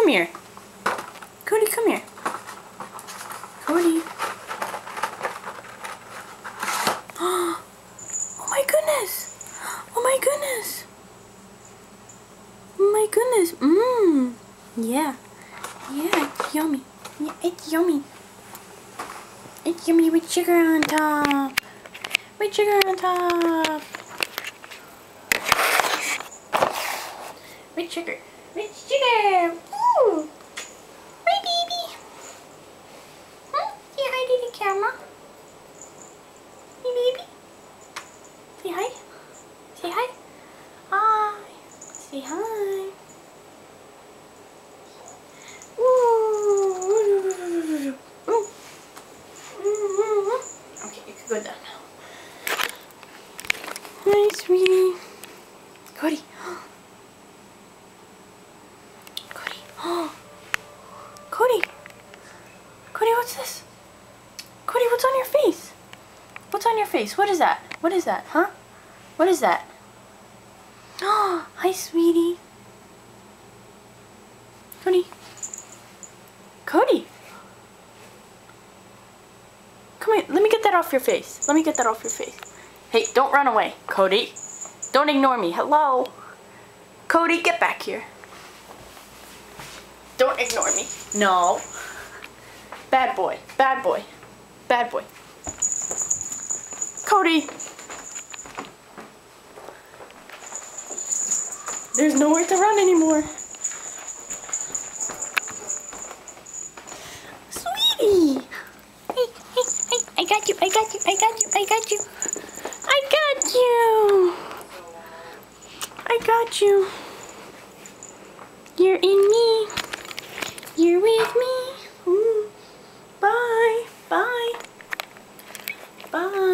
come here. Cody, come here. Cody. Oh my goodness. Oh my goodness. Oh my goodness. Mmm. Yeah. Yeah, it's yummy. Yeah, it's yummy. It's yummy with sugar on top. With sugar on top. With sugar. With sugar. Ooh. Hi, baby. Huh? Say hi to the camera. Hey, baby. Say hi. Say hi. Hi. Say hi. Ooh. Ooh. Okay, you can go down now. Hi, sweetie. Cody. Cody. Cody. Cody, what's this? Cody, what's on your face? What's on your face? What is that? What is that, huh? What is that? Oh, hi, sweetie. Cody. Cody. Come here. Let me get that off your face. Let me get that off your face. Hey, don't run away, Cody. Don't ignore me. Hello? Cody, get back here. Don't ignore me. No. Bad boy. Bad boy. Bad boy. Cody. There's nowhere to run anymore. Sweetie. Hey, hey, hey. I got you. I got you. I got you. I got you. I got you. I got you. You're in me. You're with me. Bye. Bye. Bye.